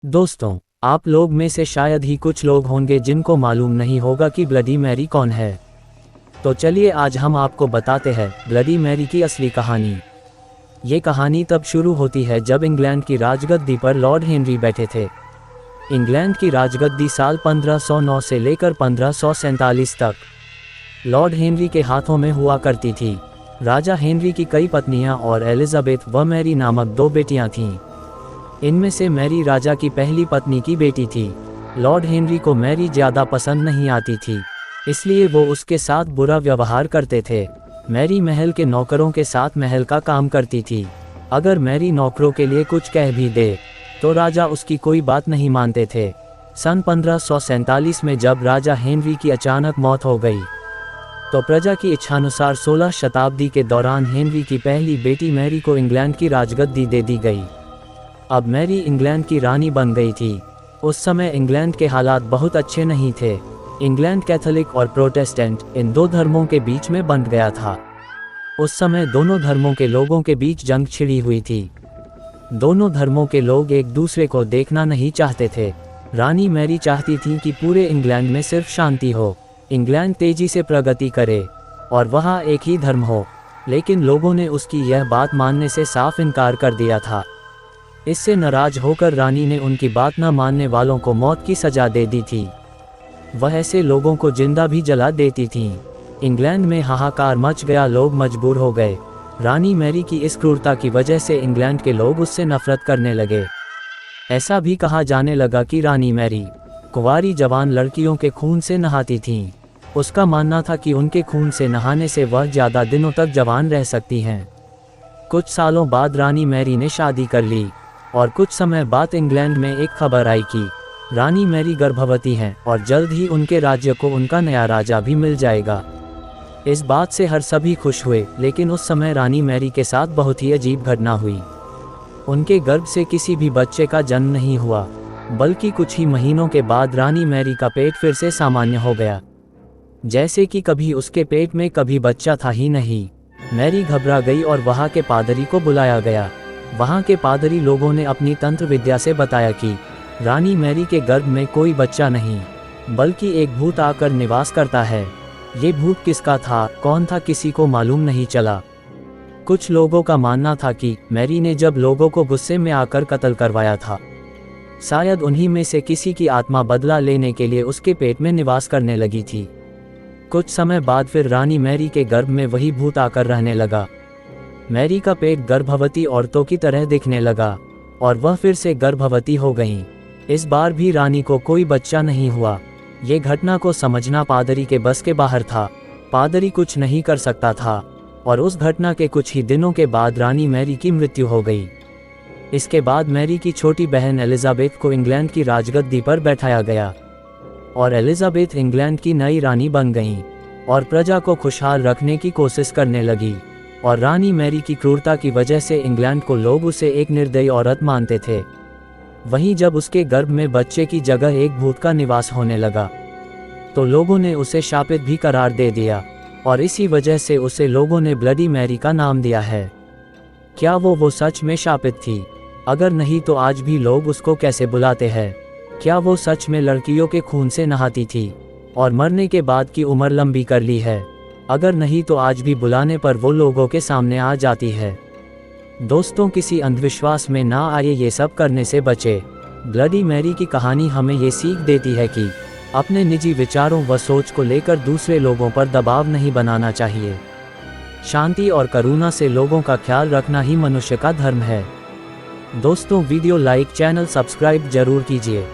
दोस्तों, आप लोग में से शायद ही कुछ लोग होंगे जिनको मालूम नहीं होगा कि ब्लडी मैरी कौन है। तो चलिए आज हम आपको बताते हैं ब्लडी मैरी की असली कहानी। ये कहानी तब शुरू होती है जब इंग्लैंड की राजगद्दी पर लॉर्ड हेनरी बैठे थे। इंग्लैंड की राजगद्दी साल 1509 से लेकर 1547 तक लॉर्ड हेनरी के हाथों में हुआ करती थी। राजा हेनरी की कई पत्नियां और एलिजाबेथ व मैरी नामक 2 बेटियां थीं। इनमें से मैरी राजा की पहली पत्नी की बेटी थी। लॉर्ड हेनरी को मैरी ज़्यादा पसंद नहीं आती थी, इसलिए वो उसके साथ बुरा व्यवहार करते थे। मैरी महल के नौकरों के साथ महल का काम करती थी। अगर मैरी नौकरों के लिए कुछ कह भी दे तो राजा उसकी कोई बात नहीं मानते थे। सन 1547 में जब राजा हेनरी की अचानक मौत हो गई तो प्रजा की इच्छानुसार 16 शताब्दी के दौरान हेनरी की पहली बेटी मैरी को इंग्लैंड की राजगद्दी दे दी गई। अब मैरी इंग्लैंड की रानी बन गई थी। उस समय इंग्लैंड के हालात बहुत अच्छे नहीं थे। इंग्लैंड कैथोलिक और प्रोटेस्टेंट इन 2 धर्मों के बीच में बंट गया था। उस समय दोनों धर्मों के लोगों के बीच जंग छिड़ी हुई थी। दोनों धर्मों के लोग एक दूसरे को देखना नहीं चाहते थे। रानी मैरी चाहती थी कि पूरे इंग्लैंड में सिर्फ शांति हो, इंग्लैंड तेजी से प्रगति करे और वहाँ एक ही धर्म हो, लेकिन लोगों ने उसकी यह बात मानने से साफ इनकार कर दिया था। इससे नाराज होकर रानी ने उनकी बात न मानने वालों को मौत की सजा दे दी थी। वह ऐसे लोगों को जिंदा भी जला देती थीं। इंग्लैंड में हाहाकार मच गया, लोग मजबूर हो गए। रानी मैरी की इस क्रूरता की वजह से इंग्लैंड के लोग उससे नफरत करने लगे। ऐसा भी कहा जाने लगा कि रानी मैरी कुंवारी जवान लड़कियों के खून से नहाती थीं। उसका मानना था कि उनके खून से नहाने से वह ज़्यादा दिनों तक जवान रह सकती हैं। कुछ सालों बाद रानी मैरी ने शादी कर ली और कुछ समय बाद इंग्लैंड में एक खबर आई कि रानी मैरी गर्भवती हैं और जल्द ही उनके राज्य को उनका नया राजा भी मिल जाएगा। इस बात से हर सभी खुश हुए, लेकिन उस समय रानी मैरी के साथ बहुत ही अजीब घटना हुई। उनके गर्भ से किसी भी बच्चे का जन्म नहीं हुआ, बल्कि कुछ ही महीनों के बाद रानी मैरी का पेट फिर से सामान्य हो गया, जैसे कि कभी उसके पेट में कभी बच्चा था ही नहीं। मैरी घबरा गई और वहाँ के पादरी को बुलाया गया। वहाँ के पादरी लोगों ने अपनी तंत्र विद्या से बताया कि रानी मैरी के गर्भ में कोई बच्चा नहीं, बल्कि एक भूत आकर निवास करता है। ये भूत किसका था, कौन था, किसी को मालूम नहीं चला। कुछ लोगों का मानना था कि मैरी ने जब लोगों को गुस्से में आकर कत्ल करवाया था, शायद उन्हीं में से किसी की आत्मा बदला लेने के लिए उसके पेट में निवास करने लगी थी। कुछ समय बाद फिर रानी मैरी के गर्भ में वही भूत आकर रहने लगा। मैरी का पेट गर्भवती औरतों की तरह दिखने लगा और वह फिर से गर्भवती हो गईं। इस बार भी रानी को कोई बच्चा नहीं हुआ। ये घटना को समझना पादरी के बस के बाहर था। पादरी कुछ नहीं कर सकता था और उस घटना के कुछ ही दिनों के बाद रानी मैरी की मृत्यु हो गई। इसके बाद मैरी की छोटी बहन एलिजाबेथ को इंग्लैंड की राजगद्दी पर बैठाया गया और एलिजाबेथ इंग्लैंड की नई रानी बन गईं और प्रजा को खुशहाल रखने की कोशिश करने लगी। और रानी मैरी की क्रूरता की वजह से इंग्लैंड को लोग उसे एक निर्दयी औरत मानते थे। वहीं जब उसके गर्भ में बच्चे की जगह एक भूत का निवास होने लगा तो लोगों ने उसे शापित भी करार दे दिया और इसी वजह से उसे लोगों ने ब्लडी मैरी का नाम दिया है। क्या वो सच में शापित थी? अगर नहीं तो आज भी लोग उसको कैसे बुलाते हैं? क्या वो सच में लड़कियों के खून से नहाती थी और मरने के बाद की उम्र लंबी कर ली है? अगर नहीं तो आज भी बुलाने पर वो लोगों के सामने आ जाती है। दोस्तों, किसी अंधविश्वास में ना आए, ये सब करने से बचे। ब्लडी मैरी की कहानी हमें ये सीख देती है कि अपने निजी विचारों व सोच को लेकर दूसरे लोगों पर दबाव नहीं बनाना चाहिए। शांति और करुणा से लोगों का ख्याल रखना ही मनुष्य का धर्म है। दोस्तों, वीडियो लाइक, चैनल सब्सक्राइब जरूर कीजिए।